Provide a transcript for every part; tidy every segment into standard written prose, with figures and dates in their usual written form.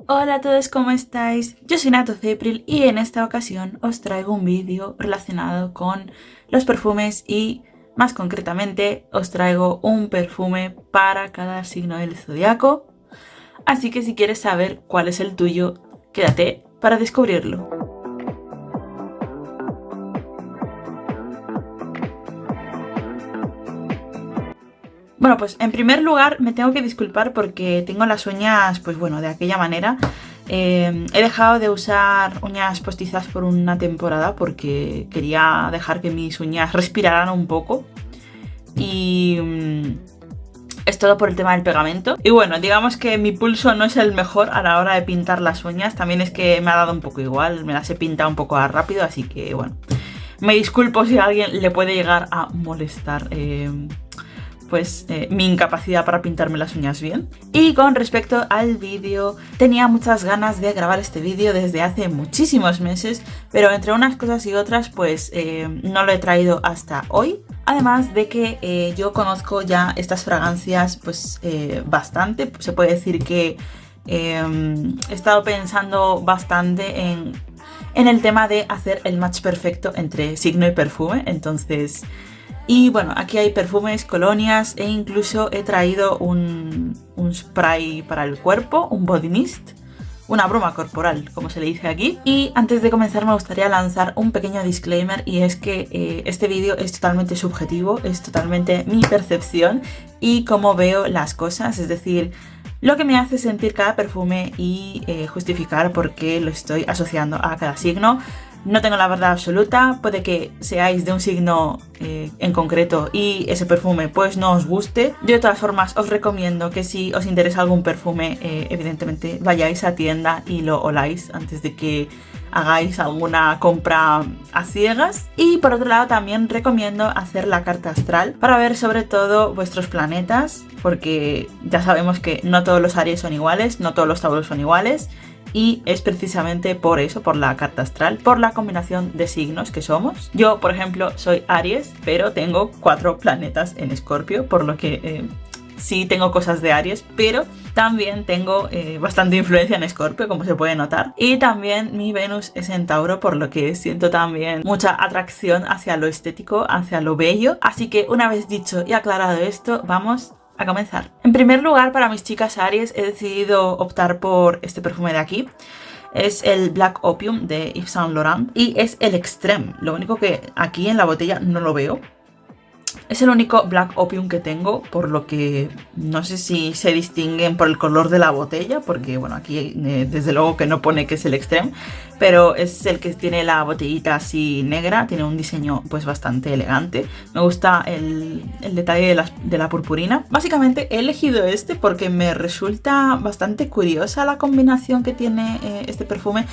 Hola a todos, ¿cómo estáis? Yo soy Nato Cepril y en esta ocasión os traigo un vídeo relacionado con los perfumes y más concretamente os traigo un perfume para cada signo del zodiaco. Así que si quieres saber cuál es el tuyo, quédate para descubrirlo. Bueno, pues en primer lugar me tengo que disculpar porque tengo las uñas, pues bueno, de aquella manera. He dejado de usar uñas postizas por una temporada porque quería dejar que mis uñas respiraran un poco. Y es todo por el tema del pegamento. Y bueno, digamos que mi pulso no es el mejor a la hora de pintar las uñas. También es que me ha dado un poco igual, me las he pintado un poco rápido, así que bueno. Me disculpo si a alguien le puede llegar a molestar mi incapacidad para pintarme las uñas bien. Y con respecto al vídeo, tenía muchas ganas de grabar este vídeo desde hace muchísimos meses, pero entre unas cosas y otras pues no lo he traído hasta hoy. Además de que yo conozco ya estas fragancias pues bastante, se puede decir que he estado pensando bastante en el tema de hacer el match perfecto entre signo y perfume, entonces... Y bueno, aquí hay perfumes, colonias e incluso he traído un spray para el cuerpo, un body mist, una broma corporal, como se le dice aquí. Y antes de comenzar me gustaría lanzar un pequeño disclaimer y es que este vídeo es totalmente subjetivo, es totalmente mi percepción y cómo veo las cosas, es decir, lo que me hace sentir cada perfume y justificar por qué lo estoy asociando a cada signo. No tengo la verdad absoluta, puede que seáis de un signo en concreto y ese perfume pues no os guste. Yo de todas formas os recomiendo que si os interesa algún perfume, evidentemente vayáis a tienda y lo oláis antes de que hagáis alguna compra a ciegas. Y por otro lado también recomiendo hacer la carta astral para ver sobre todo vuestros planetas, porque ya sabemos que no todos los Aries son iguales, no todos los Tauros son iguales. Y es precisamente por eso, por la carta astral, por la combinación de signos que somos. Yo, por ejemplo, soy Aries, pero tengo 4 planetas en Escorpio, por lo que sí tengo cosas de Aries, pero también tengo bastante influencia en Escorpio, como se puede notar. Y también mi Venus es en Tauro, por lo que siento también mucha atracción hacia lo estético, hacia lo bello. Así que una vez dicho y aclarado esto, vamos a comenzar. En primer lugar, para mis chicas Aries he decidido optar por este perfume de aquí. Es el Black Opium de Yves Saint Laurent y es el Extreme. Lo único que aquí en la botella no lo veo. Es el único Black Opium que tengo, por lo que no sé si se distinguen por el color de la botella, porque bueno, aquí desde luego que no pone que es el Extreme, pero es el que tiene la botellita así negra, tiene un diseño pues bastante elegante. Me gusta el detalle de la purpurina. Básicamente he elegido este porque me resulta bastante curiosa la combinación que tiene este perfume.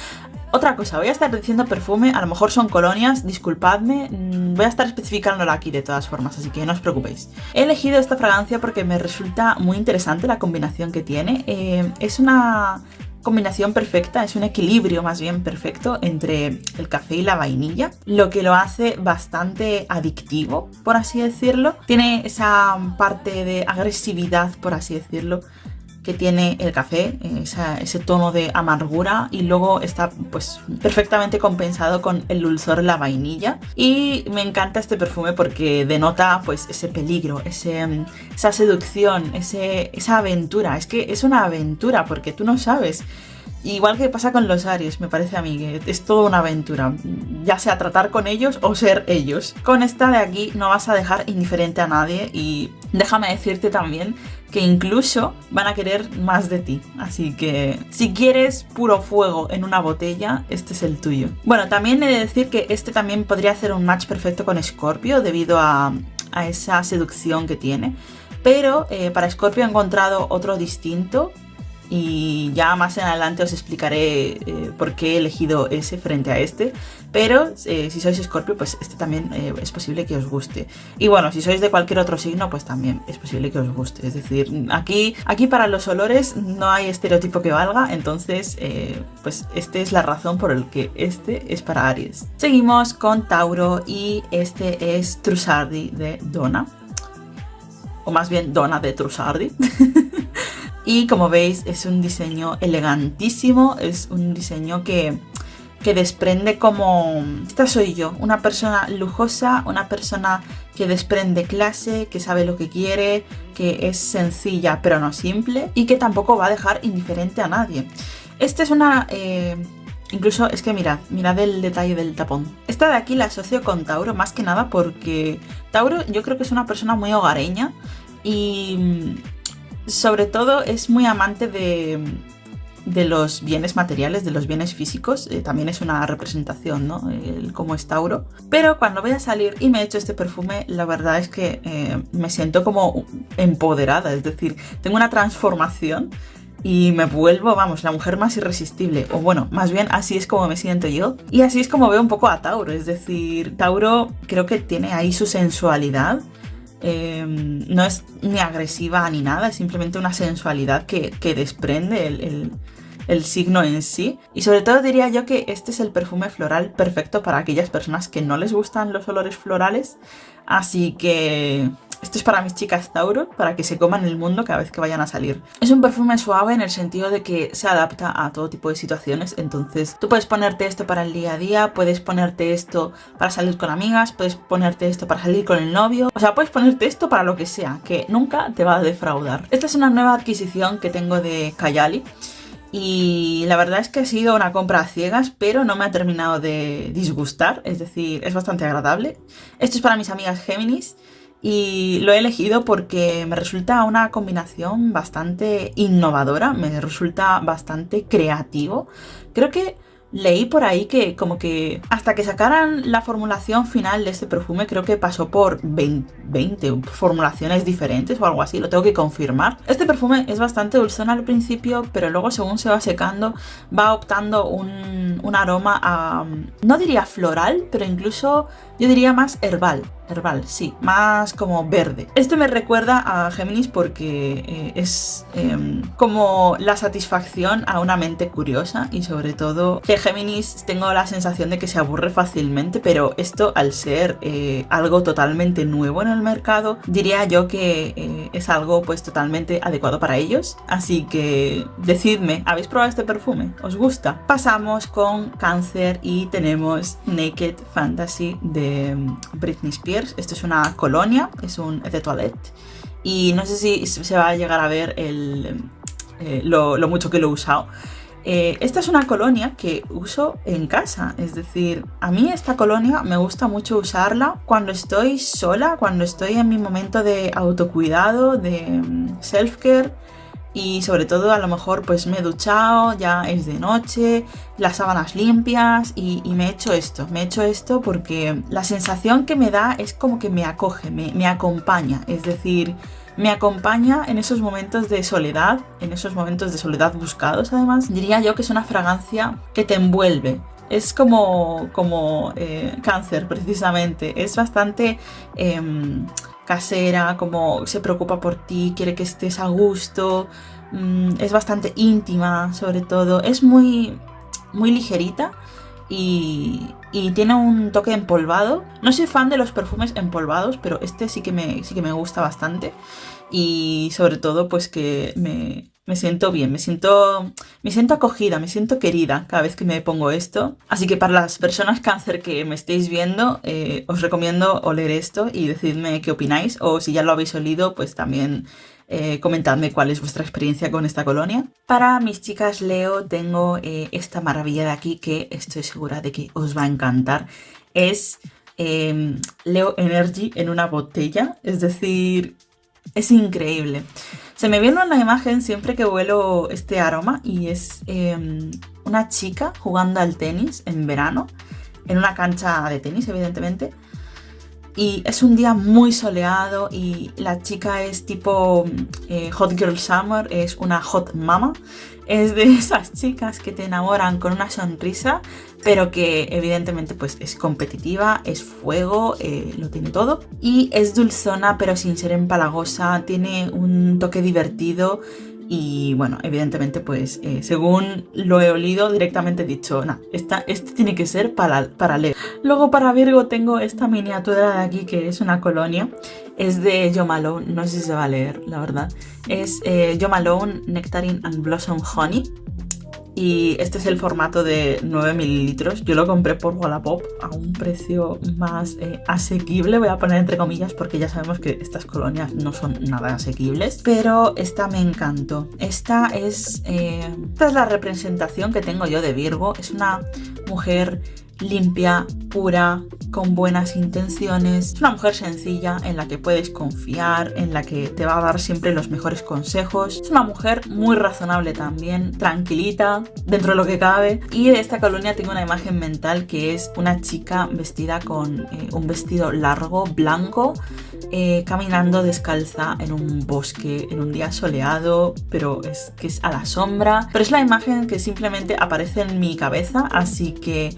Otra cosa, voy a estar diciendo perfume, a lo mejor son colonias, disculpadme, voy a estar especificándola aquí de todas formas, así que no os preocupéis. He elegido esta fragancia porque me resulta muy interesante la combinación que tiene. Es una combinación perfecta, es un equilibrio más bien perfecto entre el café y la vainilla, lo que lo hace bastante adictivo, por así decirlo. Tiene esa parte de agresividad, por así decirlo, que tiene el café, ese tono de amargura, y luego está pues perfectamente compensado con el dulzor de la vainilla. Y me encanta este perfume porque denota pues ese peligro, esa seducción, esa aventura. Es que es una aventura porque tú no sabes. Igual que pasa con los Aries, me parece a mí que es toda una aventura, ya sea tratar con ellos o ser ellos. Con esta de aquí no vas a dejar indiferente a nadie y déjame decirte también que incluso van a querer más de ti. Así que si quieres puro fuego en una botella, este es el tuyo. Bueno, también he de decir que este también podría hacer un match perfecto con Scorpio debido a esa seducción que tiene. Pero para Scorpio he encontrado otro distinto. Y ya más en adelante os explicaré por qué he elegido ese frente a este. Pero si sois Escorpio, pues este también es posible que os guste. Y bueno, si sois de cualquier otro signo, pues también es posible que os guste. Es decir, aquí para los olores no hay estereotipo que valga. Entonces, pues esta es la razón por la que este es para Aries. Seguimos con Tauro y este es Trussardi de Donna. O más bien Donna de Trussardi. Y como veis es un diseño elegantísimo, es un diseño que desprende como... Esta soy yo, una persona lujosa, una persona que desprende clase, que sabe lo que quiere, que es sencilla pero no simple y que tampoco va a dejar indiferente a nadie. Esta es una... incluso es que mirad el detalle del tapón. Esta de aquí la asocio con Tauro más que nada porque Tauro yo creo que es una persona muy hogareña y sobre todo es muy amante de los bienes materiales, de los bienes físicos. También es una representación, ¿no? Cómo es Tauro. Pero cuando voy a salir y me he hecho este perfume, la verdad es que me siento como empoderada, es decir, tengo una transformación y me vuelvo, vamos, la mujer más irresistible. O bueno, más bien así es como me siento yo. Y así es como veo un poco a Tauro, es decir, Tauro creo que tiene ahí su sensualidad. No es ni agresiva ni nada, es simplemente una sensualidad que desprende el signo en sí. Y sobre todo diría yo que este es el perfume floral perfecto para aquellas personas que no les gustan los olores florales. Así que esto es para mis chicas Tauro, para que se coman el mundo cada vez que vayan a salir. Es un perfume suave en el sentido de que se adapta a todo tipo de situaciones. Entonces tú puedes ponerte esto para el día a día, puedes ponerte esto para salir con amigas, puedes ponerte esto para salir con el novio. O sea, puedes ponerte esto para lo que sea, que nunca te va a defraudar. Esta es una nueva adquisición que tengo de Kayali. Y la verdad es que ha sido una compra a ciegas, pero no me ha terminado de disgustar, es decir, es bastante agradable. Esto es para mis amigas Géminis y lo he elegido porque me resulta una combinación bastante innovadora, me resulta bastante creativo. Creo que leí por ahí que como que hasta que sacaran la formulación final de este perfume creo que pasó por 20 formulaciones diferentes o algo así, lo tengo que confirmar. Este perfume es bastante dulzón al principio, pero luego según se va secando va optando un aroma a, no diría floral, pero incluso yo diría más herbal, sí, más como verde. Esto me recuerda a Géminis porque es como la satisfacción a una mente curiosa y sobre todo que Géminis tengo la sensación de que se aburre fácilmente, pero esto al ser algo totalmente nuevo en el mercado, diría yo que es algo pues totalmente adecuado para ellos. Así que decidme, ¿habéis probado este perfume? ¿Os gusta? Pasamos con Cáncer y tenemos Naked Fantasy de Britney Spears. Esto es una colonia, es un eau de toilette y no sé si se va a llegar a ver lo mucho que lo he usado. Esta es una colonia que uso en casa, es decir, a mí esta colonia me gusta mucho usarla cuando estoy sola, cuando estoy en mi momento de autocuidado, de self-care. Y sobre todo a lo mejor pues me he duchado, ya es de noche, las sábanas limpias y me he hecho esto porque la sensación que me da es como que me acoge, me acompaña, es decir, me acompaña en esos momentos de soledad, buscados además. Diría yo que es una fragancia que te envuelve. Es como Cáncer precisamente, es bastante casera, como se preocupa por ti, quiere que estés a gusto, es bastante íntima sobre todo, es muy, muy ligerita y tiene un toque empolvado. No soy fan de los perfumes empolvados, pero este sí que me gusta bastante y sobre todo pues que me siento bien, me siento acogida, me siento querida cada vez que me pongo esto. Así que para las personas Cáncer que me estéis viendo, os recomiendo oler esto y decidme qué opináis. O si ya lo habéis olido, pues también comentadme cuál es vuestra experiencia con esta colonia. Para mis chicas Leo tengo esta maravilla de aquí que estoy segura de que os va a encantar. Es Leo Energy en una botella, es decir, es increíble. Se me viene una imagen siempre que huelo este aroma y es una chica jugando al tenis en verano, en una cancha de tenis evidentemente, y es un día muy soleado y la chica es tipo Hot Girl Summer, es una hot mama, es de esas chicas que te enamoran con una sonrisa, pero que evidentemente pues es competitiva, es fuego, lo tiene todo y es dulzona pero sin ser empalagosa, tiene un toque divertido Y bueno, evidentemente pues según lo he olido directamente he dicho, no, este tiene que ser para Leo. Luego para Virgo tengo esta miniatura de aquí que es una colonia. Es de Jo Malone, no sé si se va a leer, la verdad. Es Jo Malone Nectarine and Blossom Honey. Y este es el formato de 9 mililitros. Yo lo compré por Wallapop a un precio más asequible. Voy a poner entre comillas porque ya sabemos que estas colonias no son nada asequibles. Pero esta me encantó. Esta es la representación que tengo yo de Virgo. Es una mujer limpia, pura, con buenas intenciones. Es una mujer sencilla en la que puedes confiar, en la que te va a dar siempre los mejores consejos. Es una mujer muy razonable también, tranquilita, dentro de lo que cabe. Y de esta colonia tengo una imagen mental que es una chica vestida con un vestido largo, blanco, caminando descalza en un bosque, en un día soleado, pero es que es a la sombra. Pero es la imagen que simplemente aparece en mi cabeza, así que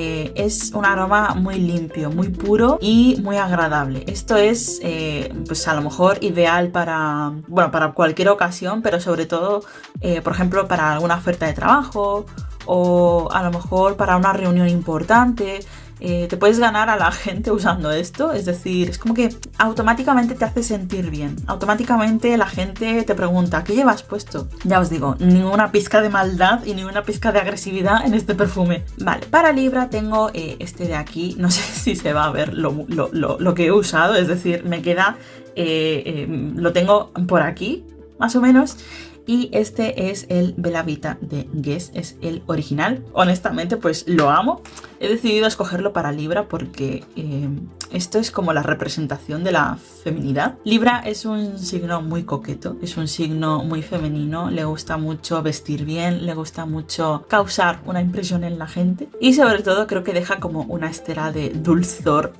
es un aroma muy limpio, muy puro y muy agradable. Esto es pues a lo mejor ideal para cualquier ocasión, pero sobre todo por ejemplo para alguna oferta de trabajo o a lo mejor para una reunión importante. Te puedes ganar a la gente usando esto, es decir, es como que automáticamente te hace sentir bien. Automáticamente la gente te pregunta, ¿qué llevas puesto? Ya os digo, ninguna pizca de maldad y ninguna pizca de agresividad en este perfume. Vale, para Libra tengo este de aquí, no sé si se va a ver lo que he usado, es decir, me queda, lo tengo por aquí, más o menos. Y este es el Bella Vita de Guess, es el original. Honestamente, pues lo amo. He decidido escogerlo para Libra porque esto es como la representación de la feminidad. Libra es un signo muy coqueto, es un signo muy femenino, le gusta mucho vestir bien, le gusta mucho causar una impresión en la gente y sobre todo creo que deja como una estela de dulzor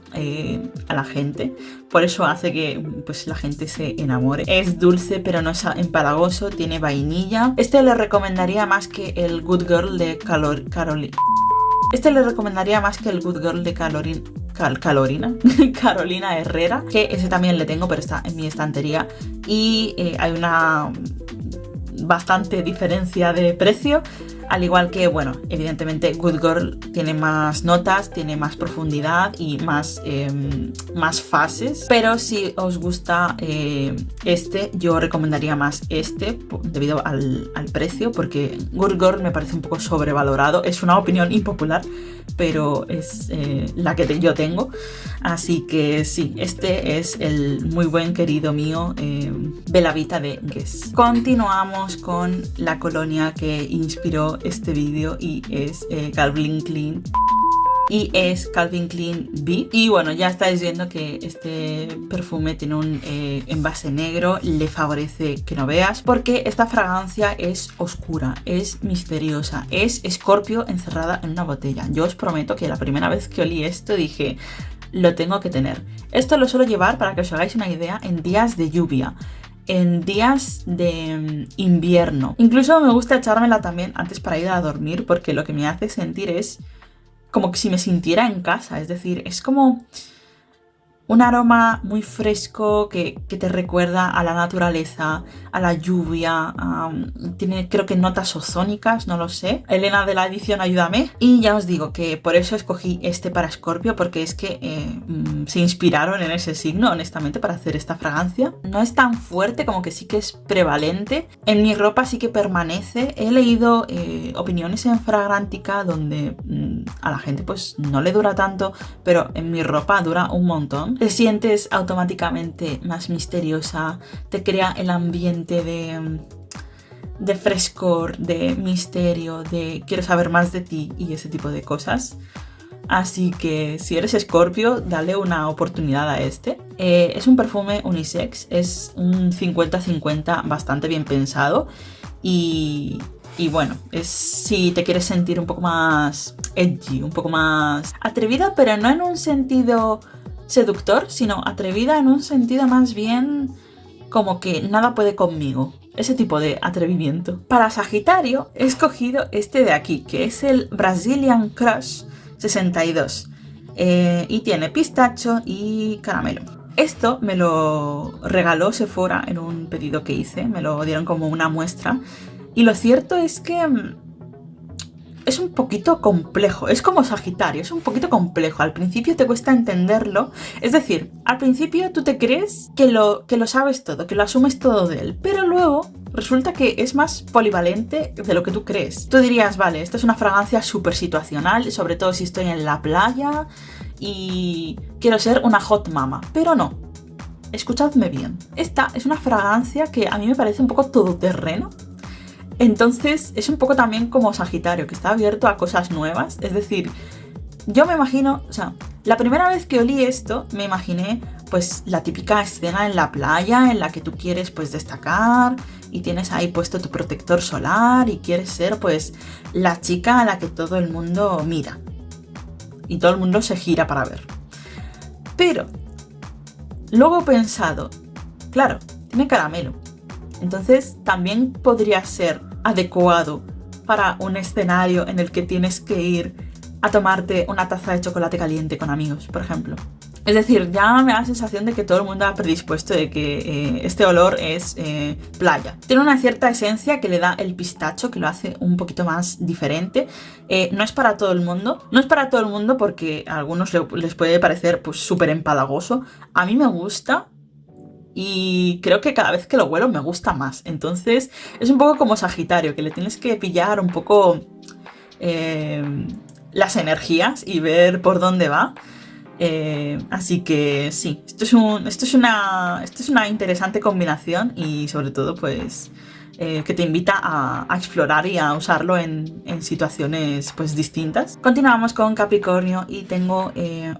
a la gente. Por eso hace que pues, la gente se enamore. Es dulce pero no es empalagoso, tiene vainilla. Este le recomendaría más que el Good Girl de Carolina. Este le recomendaría más que el Good Girl de Carolina Herrera, que ese también le tengo, pero está en mi estantería. Y hay una bastante diferencia de precio. Al igual que, bueno, evidentemente Good Girl tiene más notas, tiene más profundidad y más fases. Pero si os gusta yo recomendaría más este debido al precio, porque Good Girl me parece un poco sobrevalorado. Es una opinión impopular, pero es la que yo tengo. Así que sí, este es el muy buen querido mío Bella Vita de Guess. Continuamos con la colonia que inspiró este vídeo y es Calvin Klein. Y es Calvin Klein B. Y bueno, ya estáis viendo que este perfume tiene un envase negro, le favorece que no veas, porque esta fragancia es oscura, es misteriosa, es Escorpio encerrada en una botella. Yo os prometo que la primera vez que olí esto dije, lo tengo que tener. Esto lo suelo llevar, para que os hagáis una idea, en días de lluvia, en días de invierno. Incluso me gusta echármela también antes para ir a dormir, porque lo que me hace sentir es como que si me sintiera en casa, es decir, es como un aroma muy fresco que te recuerda a la naturaleza, a la lluvia, tiene creo que notas ozónicas, no lo sé. Elena de la edición, ayúdame. Y ya os digo que por eso escogí este para Escorpio, porque es que se inspiraron en ese signo, honestamente, para hacer esta fragancia. No es tan fuerte, como que sí que es prevalente. En mi ropa sí que permanece. He leído opiniones en Fragrantica donde a la gente pues no le dura tanto, pero en mi ropa dura un montón. Te sientes automáticamente más misteriosa, te crea el ambiente de frescor, de misterio, de quiero saber más de ti y ese tipo de cosas. Así que si eres Escorpio, dale una oportunidad a este. Es un perfume unisex, es un 50-50 bastante bien pensado y bueno, es si te quieres sentir un poco más edgy, un poco más atrevida, pero no en un sentido seductor, sino atrevida en un sentido más bien como que nada puede conmigo. Ese tipo de atrevimiento. Para Sagitario he escogido este de aquí, que es el Brazilian Crush 62. Y tiene pistacho y caramelo. Esto me lo regaló Sephora en un pedido que hice, me lo dieron como una muestra. Y lo cierto es que es un poquito complejo, es como Sagitario, es un poquito complejo. Al principio te cuesta entenderlo, es decir, al principio tú te crees que lo sabes todo, que lo asumes todo de él, pero luego resulta que es más polivalente de lo que tú crees. Tú dirías, vale, esta es una fragancia súper situacional, sobre todo si estoy en la playa y quiero ser una hot mama, pero no. Escuchadme bien, esta es una fragancia que a mí me parece un poco todoterreno. Entonces es un poco también como Sagitario, que está abierto a cosas nuevas. Es decir, yo me imagino, o sea, la primera vez que olí esto, me imaginé pues la típica escena en la playa en la que tú quieres pues destacar y tienes ahí puesto tu protector solar y quieres ser pues la chica a la que todo el mundo mira y todo el mundo se gira para ver. Pero luego he pensado, claro, tiene caramelo. Entonces también podría ser adecuado para un escenario en el que tienes que ir a tomarte una taza de chocolate caliente con amigos, por ejemplo. Es decir, ya me da la sensación de que todo el mundo ha predispuesto de que este olor es playa. Tiene una cierta esencia que le da el pistacho, que lo hace un poquito más diferente. No es para todo el mundo. No es para todo el mundo porque a algunos les puede parecer pues súper empalagoso. A mí me gusta. Y creo que cada vez que lo huelo me gusta más. Entonces es un poco como Sagitario, que le tienes que pillar un poco las energías y ver por dónde va. Así que sí, esto es una interesante combinación y sobre todo pues que te invita a explorar y a usarlo en situaciones pues distintas. Continuamos con Capricornio y tengo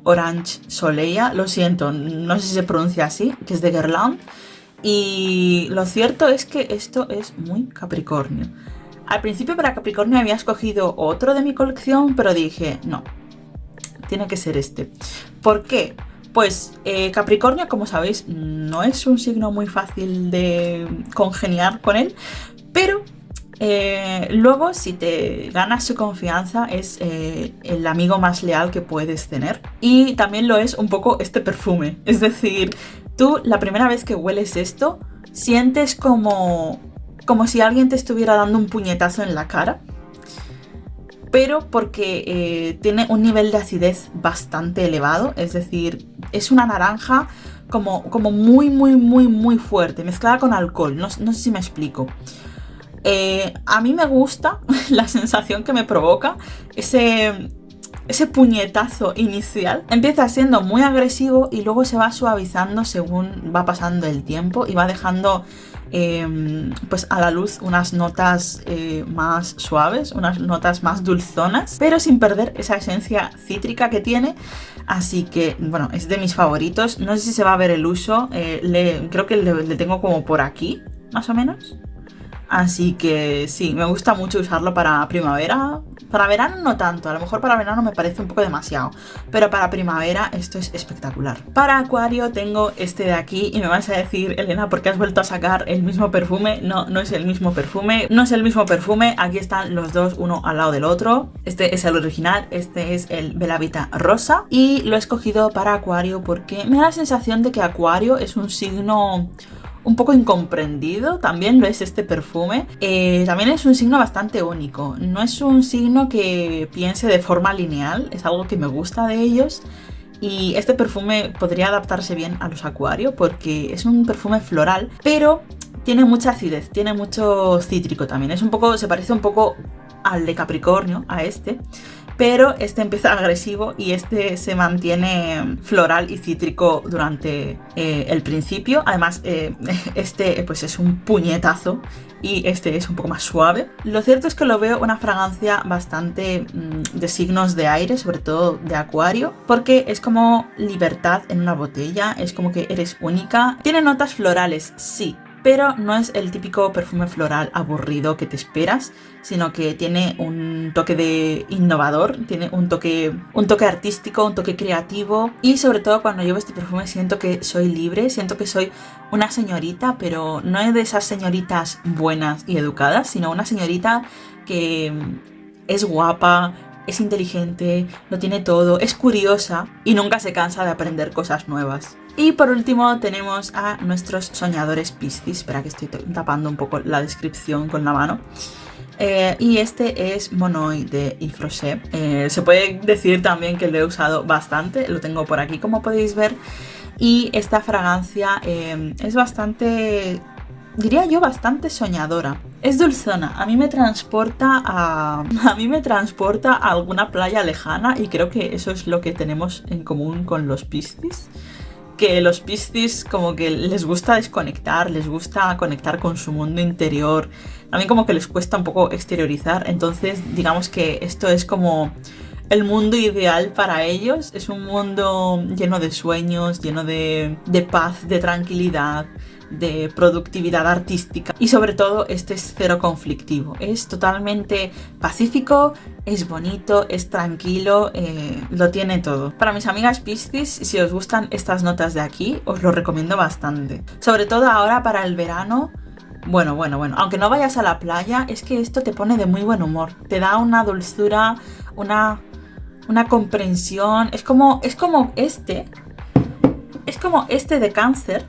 Orange Soleil, lo siento, no sé si se pronuncia así, que es de Guerlain. Y lo cierto es que esto es muy Capricornio. Al principio para Capricornio había escogido otro de mi colección, pero dije, no, tiene que ser este. ¿Por qué? Pues Capricornio, como sabéis, no es un signo muy fácil de congeniar con él, pero luego si te ganas su confianza es el amigo más leal que puedes tener. Y también lo es un poco este perfume, es decir, tú la primera vez que hueles esto sientes como si alguien te estuviera dando un puñetazo en la cara. Pero porque tiene un nivel de acidez bastante elevado, es decir, es una naranja como muy fuerte, mezclada con alcohol, no sé si me explico. A mí me gusta la sensación que me provoca ese puñetazo inicial. Empieza siendo muy agresivo y luego se va suavizando según va pasando el tiempo y va dejando pues a la luz unas notas más suaves, unas notas más dulzonas, pero sin perder esa esencia cítrica que tiene. Así que, bueno, es de mis favoritos. No sé si se va a ver el uso, creo que le tengo como por aquí, más o menos. Así que sí, me gusta mucho usarlo para primavera. Para verano no tanto, a lo mejor para verano me parece un poco demasiado, pero para primavera esto es espectacular. Para Acuario tengo este de aquí y me vas a decir, Elena, ¿por qué has vuelto a sacar el mismo perfume? No, no es el mismo perfume, no es el mismo perfume, aquí están los dos uno al lado del otro. Este es el original, este es el Bella Vita rosa y lo he escogido para Acuario porque me da la sensación de que Acuario es un signo un poco incomprendido, también lo es este perfume. También es un signo bastante único, no es un signo que piense de forma lineal, es algo que me gusta de ellos. Y este perfume podría adaptarse bien a los Acuario porque es un perfume floral, pero tiene mucha acidez, tiene mucho cítrico también. Es un poco, se parece un poco al de Capricornio, a este, pero este empieza agresivo y este se mantiene floral y cítrico durante el principio. Además, este pues es un puñetazo y este es un poco más suave. Lo cierto es que lo veo una fragancia bastante de signos de aire, sobre todo de Acuario, porque es como libertad en una botella, es como que eres única. Tiene notas florales, sí, pero no es el típico perfume floral aburrido que te esperas, sino que tiene un toque de innovador, tiene un toque artístico, un toque creativo. Y sobre todo cuando llevo este perfume siento que soy libre, siento que soy una señorita, pero no es de esas señoritas buenas y educadas, sino una señorita que es guapa, es inteligente, lo tiene todo, es curiosa y nunca se cansa de aprender cosas nuevas. Y por último tenemos a nuestros soñadores Piscis. Espera que estoy tapando un poco la descripción con la mano. Y este es Monoi de Yves Rocher. Se puede decir también que lo he usado bastante, lo tengo por aquí como podéis ver. Y esta fragancia es bastante, diría yo, bastante soñadora. Es dulzona, a mí me transporta a alguna playa lejana y creo que eso es lo que tenemos en común con los Piscis. Que los Piscis como que les gusta desconectar, les gusta conectar con su mundo interior. También como que les cuesta un poco exteriorizar. Entonces digamos que esto es como el mundo ideal para ellos. Es un mundo lleno de sueños, lleno de paz, de tranquilidad, de productividad artística y sobre todo este es cero conflictivo, es totalmente pacífico, es bonito, es tranquilo, lo tiene todo. Para mis amigas Piscis, si os gustan estas notas de aquí, os lo recomiendo bastante, sobre todo ahora para el verano. Bueno, aunque no vayas a la playa, es que esto te pone de muy buen humor, te da una dulzura, una comprensión, es como este de Cáncer,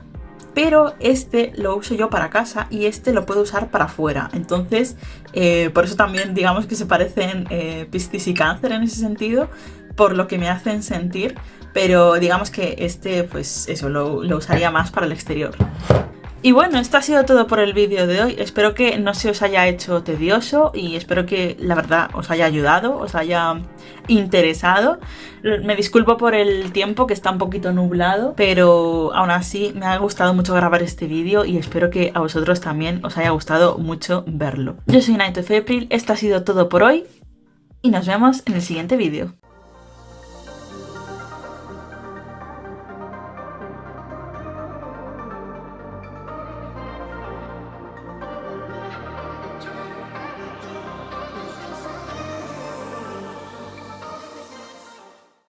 pero este lo uso yo para casa y este lo puedo usar para afuera. Entonces, por eso también digamos que se parecen Piscis y Cáncer en ese sentido, por lo que me hacen sentir. Pero digamos que este, pues eso, lo usaría más para el exterior. Y bueno, esto ha sido todo por el vídeo de hoy. Espero que no se os haya hecho tedioso y espero que la verdad os haya ayudado, os haya interesado. Me disculpo por el tiempo que está un poquito nublado, pero aún así me ha gustado mucho grabar este vídeo y espero que a vosotros también os haya gustado mucho verlo. Yo soy Night of April, esto ha sido todo por hoy y nos vemos en el siguiente vídeo.